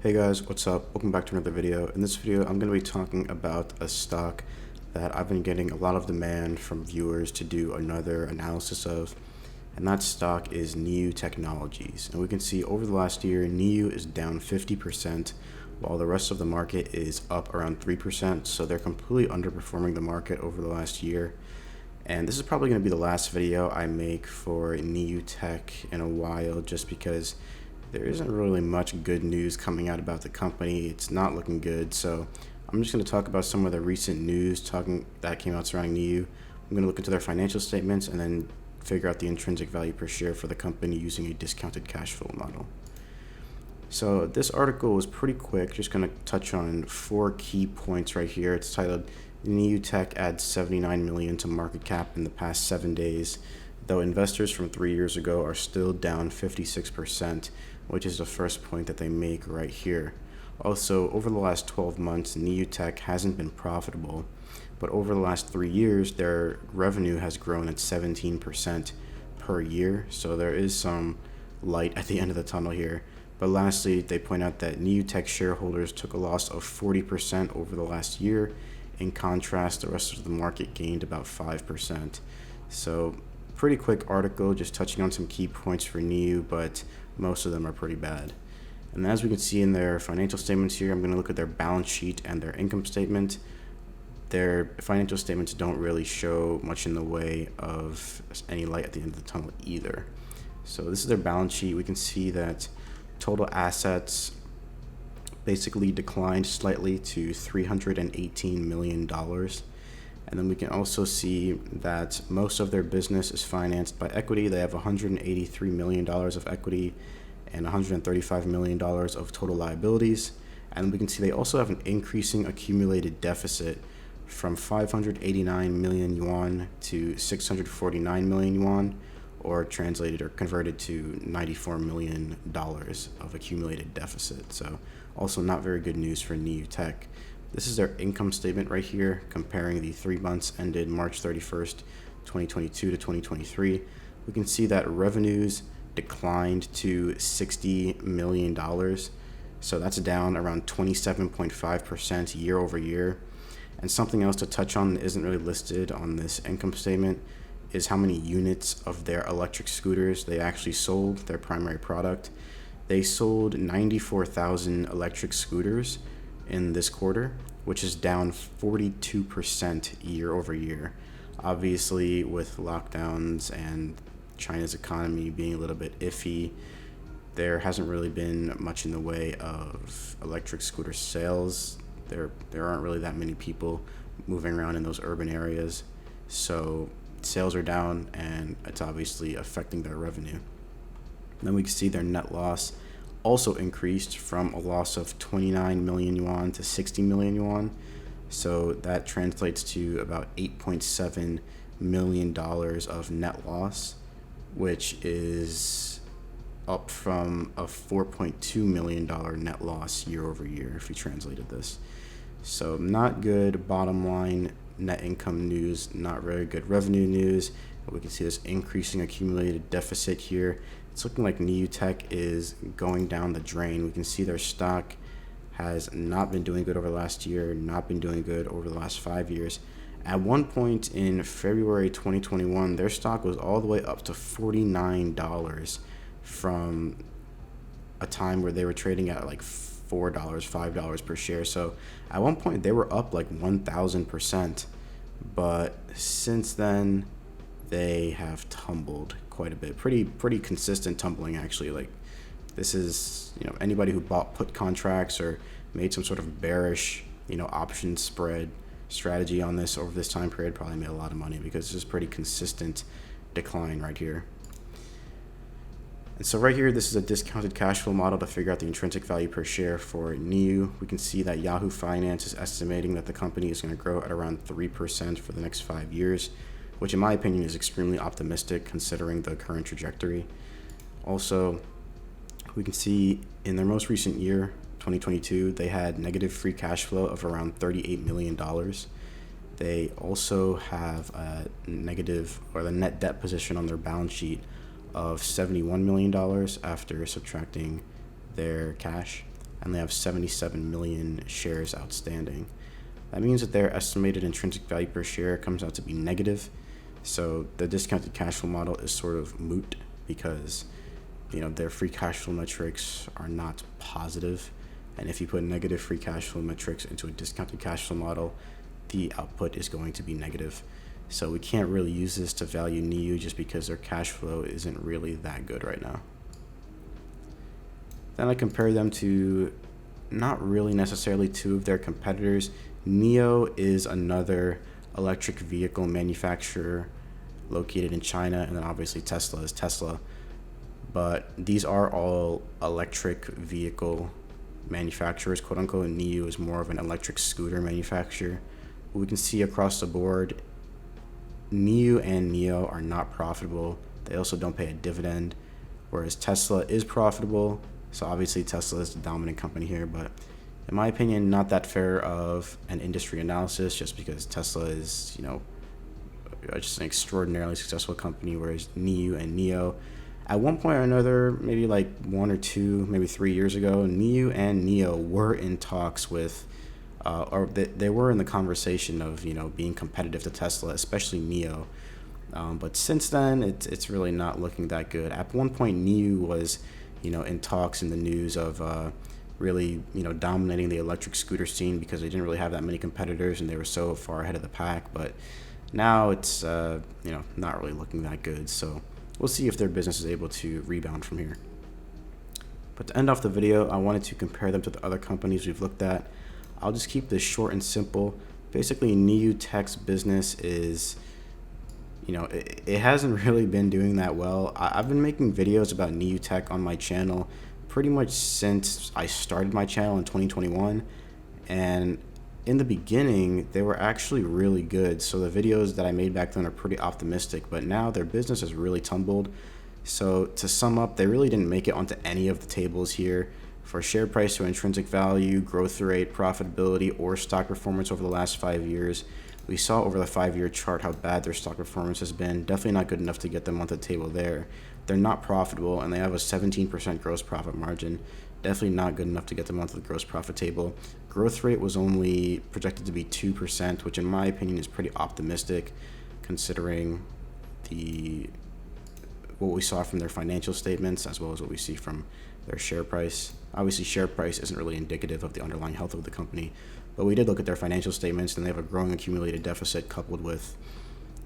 Hey guys, what's up? Welcome back to another video. In this video, I'm going to be talking about a stock that I've been getting a lot of demand from viewers to do another analysis of, and that stock is Niu Technologies. And we can see over the last year, Niu is down 50%, while the rest of the market is up around 3%, so they're completely underperforming the market over the last year. And this is probably going to be the last video I make for Niu Tech in a while, just because there isn't really much good news coming out about the company. It's not looking good, so I'm just going to talk about some of the recent news that came out surrounding Niu. I'm going to look into their financial statements and then figure out the intrinsic value per share for the company using a discounted cash flow model. So this article was pretty quick, just going to touch on 4 key points right here. It's titled Niu Tech adds 79 million to market cap in the past 7 days, though investors from 3 years ago are still down 56%, which is the first point that they make right here. Also, over the last 12 months, Niu Tech hasn't been profitable, but over the last 3 years, their revenue has grown at 17% per year, so there is some light at the end of the tunnel here. But lastly, they point out that Niu Tech shareholders took a loss of 40% over the last year. In contrast, the rest of the market gained about 5%. So pretty quick article, just touching on some key points for Niu, but most of them are pretty bad. And as we can see in their financial statements here, I'm going to look at their balance sheet and their income statement. Their financial statements don't really show much in the way of any light at the end of the tunnel either. So this is their balance sheet. We can see that total assets basically declined slightly to $318 million. And then we can also see that most of their business is financed by equity. They have $183 million of equity and $135 million of total liabilities. And we can see they also have an increasing accumulated deficit from 589 million yuan to 649 million yuan, or translated or converted to $94 million of accumulated deficit. So also not very good news for Niu Tech. This is their income statement right here, comparing the 3 months ended March 31st, 2022 to 2023. We can see that revenues declined to $60 million. So that's down around 27.5% year over year. And something else to touch on that isn't really listed on this income statement is how many units of their electric scooters they actually sold, their primary product. They sold 94,000 electric scooters in this quarter, which is down 42% year over year. Obviously, with lockdowns and China's economy being a little bit iffy, there hasn't really been much in the way of electric scooter sales. There aren't really that many people moving around in those urban areas, so sales are down, and it's obviously affecting their revenue. Then we can see their net loss also increased from a loss of 29 million yuan to 60 million yuan. So that translates to about $8.7 million of net loss, which is up from a $4.2 million net loss year over year if we translated this. So not good bottom line net income news, not very good revenue news. We can see this increasing accumulated deficit here. It's looking like Niu Tech is going down the drain. We can see their stock has not been doing good over the last year, not been doing good over the last 5 years. At one point in February 2021, their stock was all the way up to $49 from a time where they were trading at like $4, $5 per share. So at one point they were up like 1,000%, but since then they have tumbled quite a bit. Pretty consistent tumbling, actually. Like, this is, anybody who bought put contracts or made some sort of bearish, option spread strategy on this over this time period probably made a lot of money, because it's just pretty consistent decline right here. And so right here, this is a discounted cash flow model to figure out the intrinsic value per share for Niu. We can see that Yahoo Finance is estimating that the company is going to grow at around 3% for the next 5 years, which in my opinion is extremely optimistic considering the current trajectory. Also, we can see in their most recent year, 2022, they had negative free cash flow of around $38 million. They also have a negative, or the net debt position on their balance sheet of $71 million after subtracting their cash. and they have 77 million shares outstanding. That means that their estimated intrinsic value per share comes out to be negative. So the discounted cash flow model is sort of moot because their free cash flow metrics are not positive. And if you put negative free cash flow metrics into a discounted cash flow model, the output is going to be negative. So we can't really use this to value Niu just because their cash flow isn't really that good right now. Then I compare them to not really necessarily two of their competitors. NIO is another electric vehicle manufacturer located in China, and then obviously Tesla is Tesla. But these are all electric vehicle manufacturers, quote unquote. Niu is more of an electric scooter manufacturer. We can see across the board, Niu and NIO are not profitable. They also don't pay a dividend, whereas Tesla is profitable. So obviously Tesla is the dominant company here, but in my opinion, not that fair of an industry analysis, just because Tesla is, just an extraordinarily successful company, whereas Niu and NIO, at one point or another, maybe like 1 or 2, maybe 3 years ago, Niu and NIO were in talks with, or they were in the conversation of, being competitive to Tesla, especially NIO. But since then, it's really not looking that good. At one point, Niu was, in talks in the news of really, dominating the electric scooter scene because they didn't really have that many competitors and they were so far ahead of the pack. But now it's, not really looking that good. So we'll see if their business is able to rebound from here. But to end off the video, I wanted to compare them to the other companies we've looked at. I'll just keep this short and simple. Basically, Niu Tech's business is, it hasn't really been doing that well. I've been making videos about Niu Tech on my channel pretty much since I started my channel in 2021. And in the beginning, they were actually really good. So the videos that I made back then are pretty optimistic, but now their business has really tumbled. So to sum up, they really didn't make it onto any of the tables here for share price to intrinsic value, growth rate, profitability, or stock performance over the last 5 years. We saw over the 5-year chart how bad their stock performance has been. Definitely not good enough to get them onto the table there. They're not profitable, and they have a 17% gross profit margin. Definitely not good enough to get them onto the gross profit table. Growth rate was only projected to be 2%, which in my opinion is pretty optimistic considering what we saw from their financial statements as well as what we see from their share price. Obviously, share price isn't really indicative of the underlying health of the company, but we did look at their financial statements, and they have a growing accumulated deficit coupled with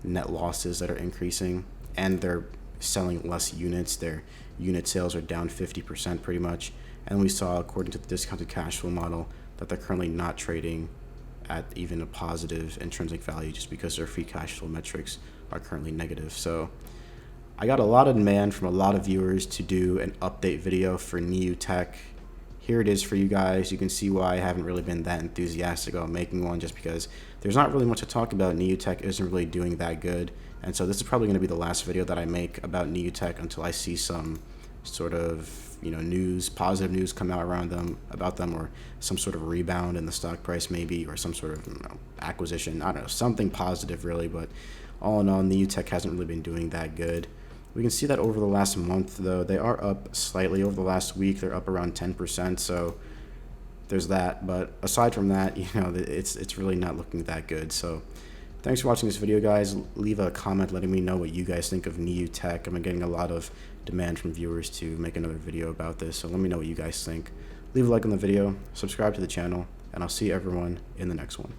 net losses that are increasing, and they're selling less units. Their unit sales are down 50% pretty much. And we saw, according to the discounted cash flow model, that they're currently not trading at even a positive intrinsic value just because their free cash flow metrics are currently negative. So I got a lot of demand from a lot of viewers to do an update video for Niu Tech. Here it is for you guys. You can see why I haven't really been that enthusiastic about making one, just because there's not really much to talk about. Niu Tech isn't really doing that good. And so this is probably going to be the last video that I make about Niu Tech until I see some sort of positive news come out about them, or some sort of rebound in the stock price maybe, or some sort of acquisition. I don't know, something positive really. But all in all, Niu Tech hasn't really been doing that good. We can see that over the last month, though, they are up slightly. Over the last week, they're up around 10%. So there's that. But aside from that, it's really not looking that good. So thanks for watching this video, guys. Leave a comment letting me know what you guys think of Niu Tech. I've been getting a lot of demand from viewers to make another video about this, so let me know what you guys think. Leave a like on the video, subscribe to the channel, and I'll see everyone in the next one.